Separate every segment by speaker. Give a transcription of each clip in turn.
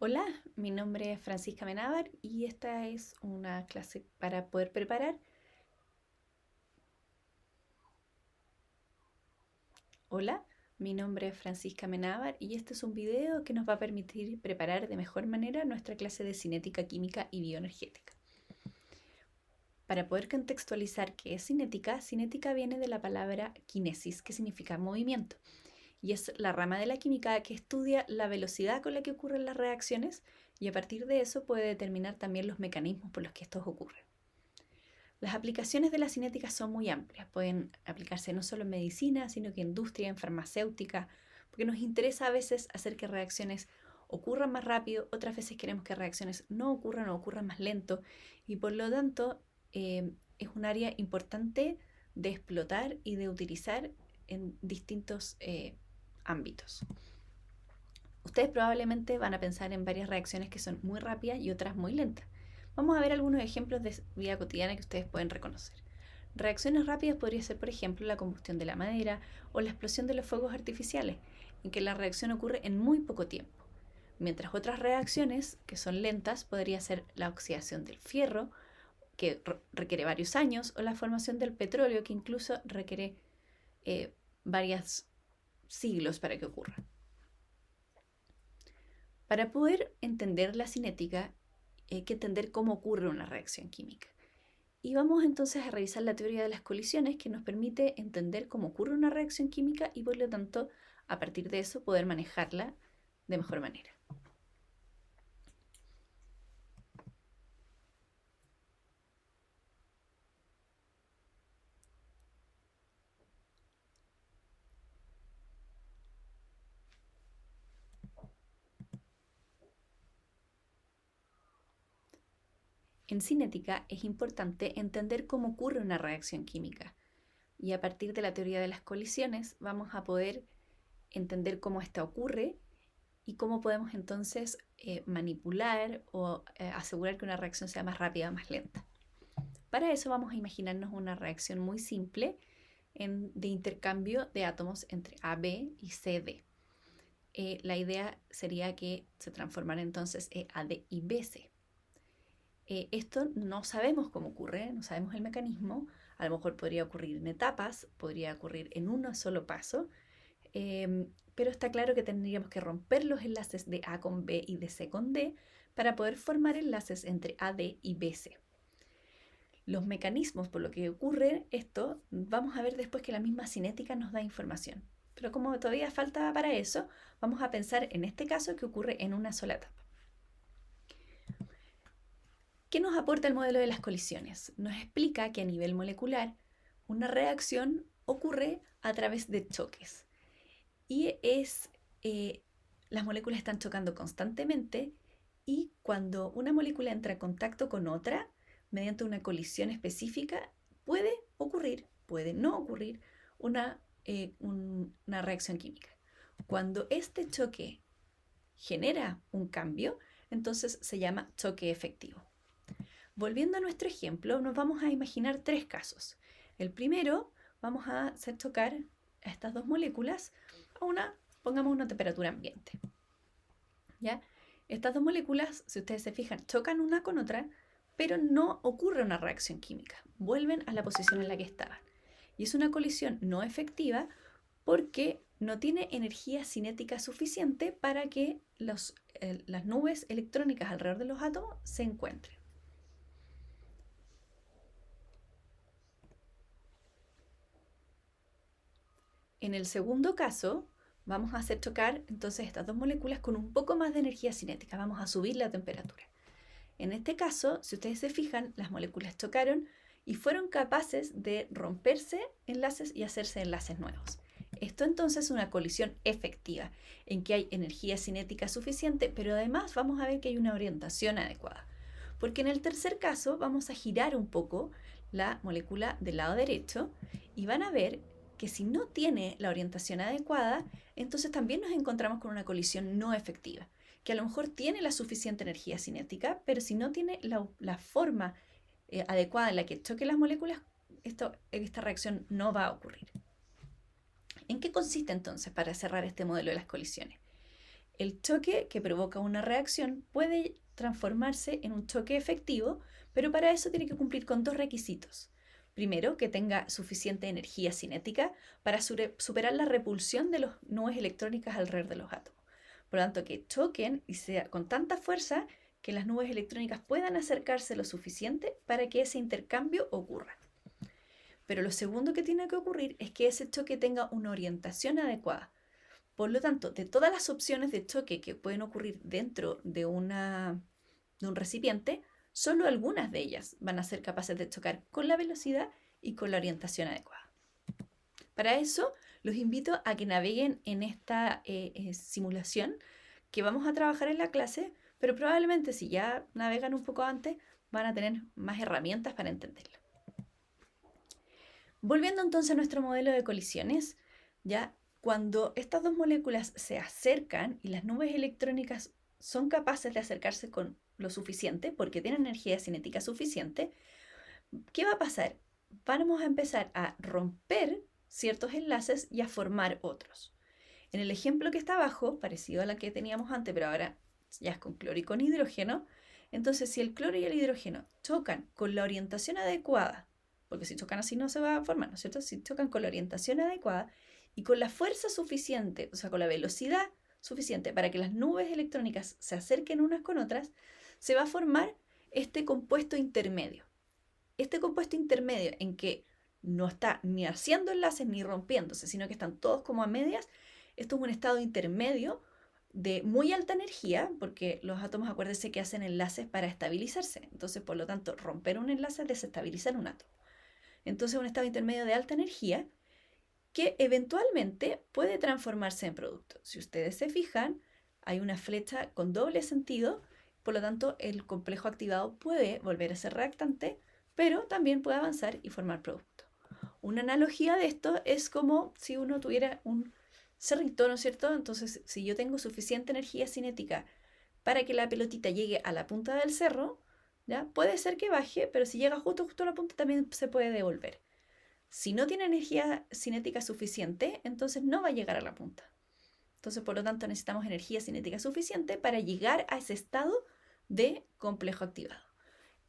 Speaker 1: Hola, mi nombre es Francisca Menábar y esta es una clase para poder preparar. Hola, mi nombre es Francisca Menábar y este es un video que nos va a permitir preparar de mejor manera nuestra clase de cinética química y bioenergética. Para poder contextualizar qué es cinética, cinética viene de la palabra kinesis, que significa movimiento, y es la rama de la química que estudia la velocidad con la que ocurren las reacciones y a partir de eso puede determinar también los mecanismos por los que estos ocurren. Las aplicaciones de la cinética son muy amplias, pueden aplicarse no solo en medicina, sino que en industria, en farmacéutica, porque nos interesa a veces hacer que reacciones ocurran más rápido, otras veces queremos que reacciones no ocurran o ocurran más lento, y por lo tanto es un área importante de explotar y de utilizar en distintos ámbitos. Ustedes probablemente van a pensar en varias reacciones que son muy rápidas y otras muy lentas. Vamos a ver algunos ejemplos de vida cotidiana que ustedes pueden reconocer. Reacciones rápidas podría ser, por ejemplo, la combustión de la madera o la explosión de los fuegos artificiales, en que la reacción ocurre en muy poco tiempo. Mientras otras reacciones, que son lentas, podría ser la oxidación del fierro, que requiere varios años, o la formación del petróleo, que incluso requiere varios siglos para que ocurra. Para poder entender la cinética, hay que entender cómo ocurre una reacción química. Y vamos entonces a revisar la teoría de las colisiones que nos permite entender cómo ocurre una reacción química y por lo tanto, a partir de eso, poder manejarla de mejor manera. En cinética es importante entender cómo ocurre una reacción química y a partir de la teoría de las colisiones vamos a poder entender cómo esta ocurre y cómo podemos entonces manipular o asegurar que una reacción sea más rápida o más lenta. Para eso vamos a imaginarnos una reacción muy simple de intercambio de átomos entre AB y CD. La idea sería que se transformara entonces AD y BC. Esto no sabemos cómo ocurre, no sabemos el mecanismo, a lo mejor podría ocurrir en etapas, podría ocurrir en un solo paso, pero está claro que tendríamos que romper los enlaces de A con B y de C con D para poder formar enlaces entre AD y BC. Los mecanismos por lo que ocurre esto, vamos a ver después que la misma cinética nos da información. Pero como todavía falta para eso, vamos a pensar en este caso que ocurre en una sola etapa. ¿Qué nos aporta el modelo de las colisiones? Nos explica que a nivel molecular una reacción ocurre a través de choques. Y las moléculas están chocando constantemente y cuando una molécula entra en contacto con otra, mediante una colisión específica, puede ocurrir, puede no ocurrir una reacción química. Cuando este choque genera un cambio, entonces se llama choque efectivo. Volviendo a nuestro ejemplo, nos vamos a imaginar tres casos. El primero, vamos a hacer chocar a estas dos moléculas a pongamos una temperatura ambiente. ¿Ya? Estas dos moléculas, si ustedes se fijan, chocan una con otra, pero no ocurre una reacción química. Vuelven a la posición en la que estaban. Y es una colisión no efectiva porque no tiene energía cinética suficiente para que las nubes electrónicas alrededor de los átomos se encuentren. En el segundo caso, vamos a hacer chocar entonces estas dos moléculas con un poco más de energía cinética. Vamos a subir la temperatura. En este caso, si ustedes se fijan, las moléculas chocaron y fueron capaces de romperse enlaces y hacerse enlaces nuevos. Esto entonces es una colisión efectiva, en que hay energía cinética suficiente, pero además vamos a ver que hay una orientación adecuada. Porque en el tercer caso vamos a girar un poco la molécula del lado derecho y van a ver que si no tiene la orientación adecuada, entonces también nos encontramos con una colisión no efectiva, que a lo mejor tiene la suficiente energía cinética, pero si no tiene la forma adecuada en la que choquen las moléculas, esta reacción no va a ocurrir. ¿En qué consiste entonces, para cerrar este modelo de las colisiones? el choque que provoca una reacción puede transformarse en un choque efectivo, pero para eso tiene que cumplir con dos requisitos. Primero, que tenga suficiente energía cinética para superar la repulsión de las nubes electrónicas alrededor de los átomos. Por lo tanto, que choquen y sea con tanta fuerza que las nubes electrónicas puedan acercarse lo suficiente para que ese intercambio ocurra. Pero lo segundo que tiene que ocurrir es que ese choque tenga una orientación adecuada. Por lo tanto, de todas las opciones de choque que pueden ocurrir dentro de un recipiente, solo algunas de ellas van a ser capaces de chocar con la velocidad y con la orientación adecuada. Para eso, los invito a que naveguen en esta simulación que vamos a trabajar en la clase, pero probablemente si ya navegan un poco antes, van a tener más herramientas para entenderlo. Volviendo entonces a nuestro modelo de colisiones, ya cuando estas dos moléculas se acercan y las nubes electrónicas son capaces de acercarse con lo suficiente, porque tienen energía cinética suficiente, ¿qué va a pasar? Vamos a empezar a romper ciertos enlaces y a formar otros. En el ejemplo que está abajo, parecido a la que teníamos antes, pero ahora ya es con cloro y con hidrógeno, entonces si el cloro y el hidrógeno chocan con la orientación adecuada, porque si chocan así no se va a formar, ¿no es cierto? Si chocan con la orientación adecuada y con la fuerza suficiente, o sea, con la velocidad suficiente para que las nubes electrónicas se acerquen unas con otras, se va a formar este compuesto intermedio. Este compuesto intermedio en que no está ni haciendo enlaces ni rompiéndose, sino que están todos como a medias, esto es un estado intermedio de muy alta energía, porque los átomos, acuérdense que hacen enlaces para estabilizarse. Entonces, por lo tanto, romper un enlace es desestabilizar un átomo. Entonces, un estado intermedio de alta energía que eventualmente puede transformarse en producto. Si ustedes se fijan, hay una flecha con doble sentido, por lo tanto, el complejo activado puede volver a ser reactante, pero también puede avanzar y formar producto. Una analogía de esto es como si uno tuviera un cerrito, ¿no es cierto? Entonces, si yo tengo suficiente energía cinética para que la pelotita llegue a la punta del cerro, ¿ya? Puede ser que baje, pero si llega justo a la punta también se puede devolver. Si no tiene energía cinética suficiente, entonces no va a llegar a la punta. Entonces, por lo tanto, necesitamos energía cinética suficiente para llegar a ese estado de complejo activado.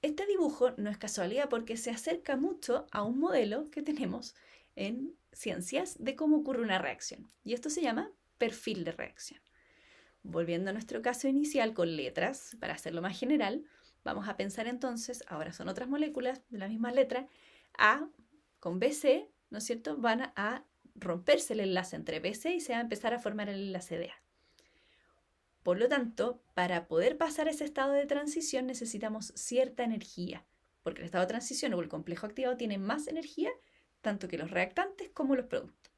Speaker 1: Este dibujo no es casualidad porque se acerca mucho a un modelo que tenemos en ciencias de cómo ocurre una reacción. Y esto se llama perfil de reacción. Volviendo a nuestro caso inicial con letras, para hacerlo más general, vamos a pensar entonces, ahora son otras moléculas de la misma letra, A con BC, ¿no es cierto? Van a romperse el enlace entre BC y se va a empezar a formar el enlace de A. Por lo tanto, para poder pasar ese estado de transición necesitamos cierta energía, porque el estado de transición o el complejo activado tiene más energía tanto que los reactantes como los productos.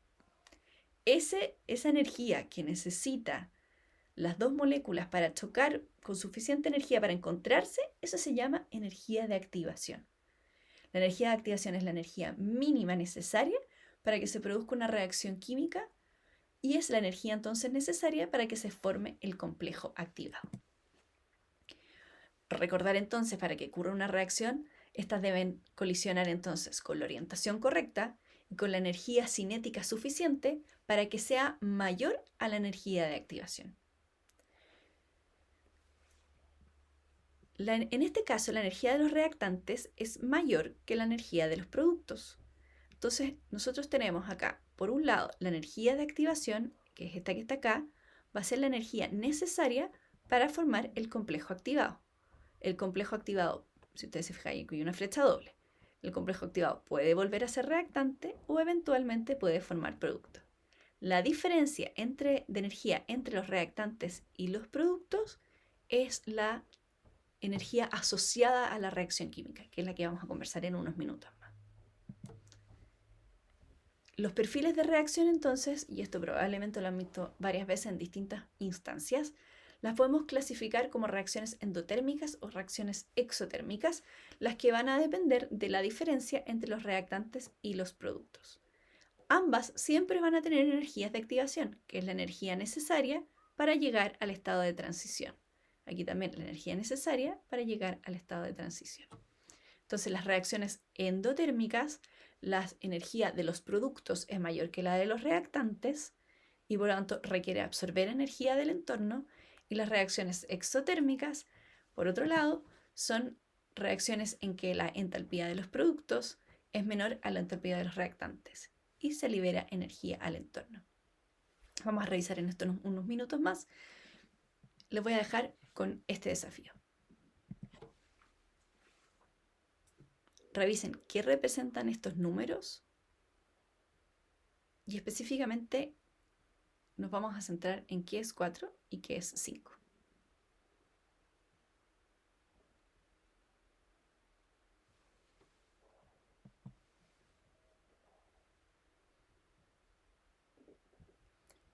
Speaker 1: Esa energía que necesita las dos moléculas para chocar con suficiente energía para encontrarse, eso se llama energía de activación. La energía de activación es la energía mínima necesaria para que se produzca una reacción química y es la energía entonces necesaria para que se forme el complejo activado. Recordar entonces, para que ocurra una reacción, estas deben colisionar entonces con la orientación correcta y con la energía cinética suficiente para que sea mayor a la energía de activación. En este caso, la energía de los reactantes es mayor que la energía de los productos. Entonces, nosotros tenemos acá, por un lado, la energía de activación, que es esta que está acá, va a ser la energía necesaria para formar el complejo activado. El complejo activado, si ustedes se fijan, hay una flecha doble. El complejo activado puede volver a ser reactante o eventualmente puede formar producto. La diferencia de energía entre los reactantes y los productos es la energía asociada a la reacción química, que es la que vamos a conversar en unos minutos más. Los perfiles de reacción entonces, y esto probablemente lo han visto varias veces en distintas instancias, las podemos clasificar como reacciones endotérmicas o reacciones exotérmicas, las que van a depender de la diferencia entre los reactantes y los productos. Ambas siempre van a tener energías de activación, que es la energía necesaria para llegar al estado de transición. Aquí también la energía necesaria para llegar al estado de transición. Entonces, las reacciones endotérmicas, la energía de los productos es mayor que la de los reactantes y por lo tanto requiere absorber energía del entorno, y las reacciones exotérmicas, por otro lado, son reacciones en que la entalpía de los productos es menor a la entalpía de los reactantes y se libera energía al entorno. Vamos a revisar en esto unos minutos más. Les voy a dejar con este desafío. Revisen qué representan estos números y específicamente nos vamos a centrar en qué es 4 y qué es 5.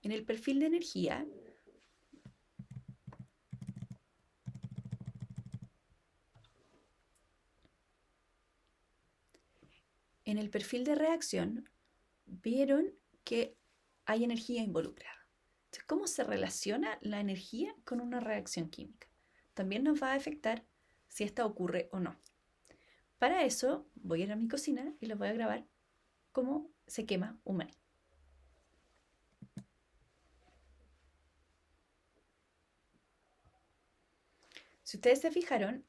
Speaker 1: En el perfil de energía, en el perfil de reacción, vieron que hay energía involucrada. Entonces, ¿cómo se relaciona la energía con una reacción química? También nos va a afectar si esta ocurre o no. Para eso voy a ir a mi cocina y les voy a grabar cómo se quema un maní. Si ustedes se fijaron,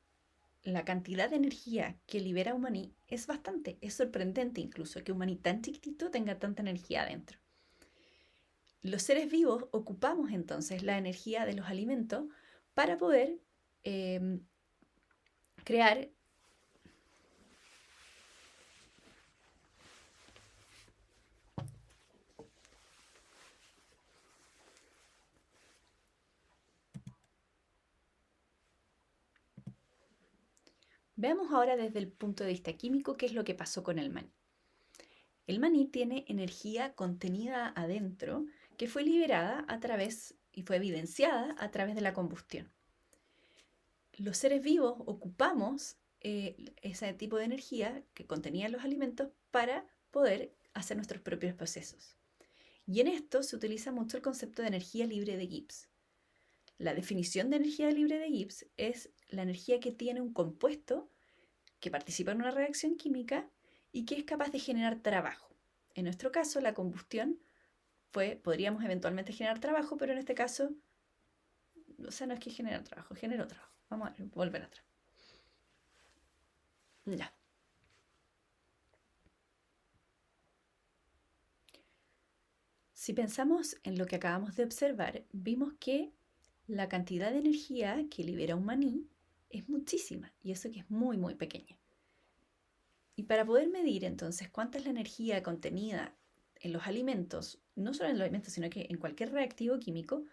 Speaker 1: la cantidad de energía que libera un maní es bastante, es sorprendente incluso que un maní tan chiquitito tenga tanta energía adentro. Los seres vivos ocupamos entonces la energía de los alimentos para poder crear Veamos ahora desde el punto de vista químico qué es lo que pasó con el maní. El maní tiene energía contenida adentro que fue liberada a través y fue evidenciada a través de la combustión. Los seres vivos ocupamos ese tipo de energía que contenían los alimentos para poder hacer nuestros propios procesos. Y en esto se utiliza mucho el concepto de energía libre de Gibbs. La definición de energía libre de Gibbs es la energía que tiene un compuesto que participa en una reacción química y que es capaz de generar trabajo. En nuestro caso, la combustión podríamos eventualmente generar trabajo, pero en este caso, no es que generar trabajo, generó trabajo. Vamos a volver atrás. Ya. Si pensamos en lo que acabamos de observar, vimos que la cantidad de energía que libera un maní es muchísima, y eso que es muy, muy pequeña. Y para poder medir entonces cuánta es la energía contenida en los alimentos, no solo en los alimentos, sino que en cualquier reactivo químico,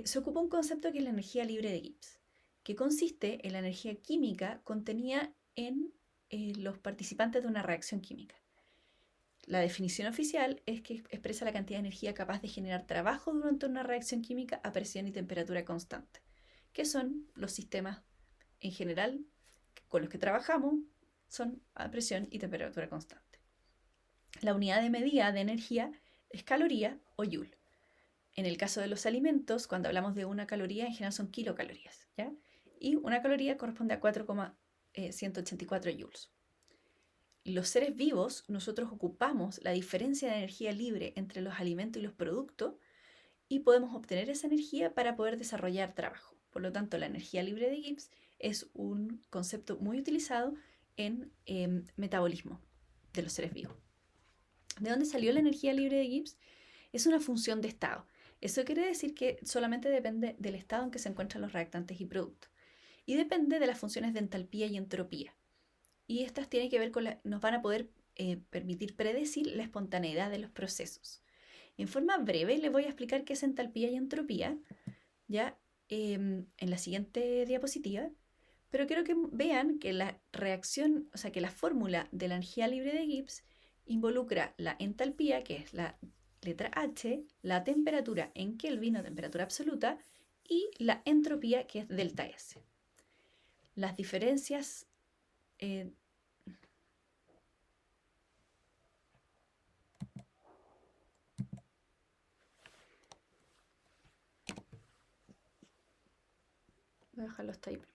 Speaker 1: se ocupa un concepto que es la energía libre de Gibbs, que consiste en la energía química contenida en los participantes de una reacción química. La definición oficial es que expresa la cantidad de energía capaz de generar trabajo durante una reacción química a presión y temperatura constante, que son los sistemas en general con los que trabajamos, son a presión y temperatura constante. La unidad de medida de energía es caloría o joule. En el caso de los alimentos, cuando hablamos de una caloría, en general son kilocalorías, ¿ya? Y una caloría corresponde a 4,184 joules. Los seres vivos, nosotros ocupamos la diferencia de energía libre entre los alimentos y los productos y podemos obtener esa energía para poder desarrollar trabajo. Por lo tanto, la energía libre de Gibbs es un concepto muy utilizado en metabolismo de los seres vivos. ¿De dónde salió la energía libre de Gibbs? Es una función de estado. Eso quiere decir que solamente depende del estado en que se encuentran los reactantes y productos. Y depende de las funciones de entalpía y entropía. Y estas tienen que ver con nos van a poder permitir predecir la espontaneidad de los procesos. En forma breve les voy a explicar qué es entalpía y entropía, ya en la siguiente diapositiva, pero quiero que vean que la reacción, o sea, que la fórmula de la energía libre de Gibbs involucra la entalpía, que es la letra H, la temperatura en Kelvin o temperatura absoluta, y la entropía, que es delta S. Las diferencias voy a dejarlo hasta ahí.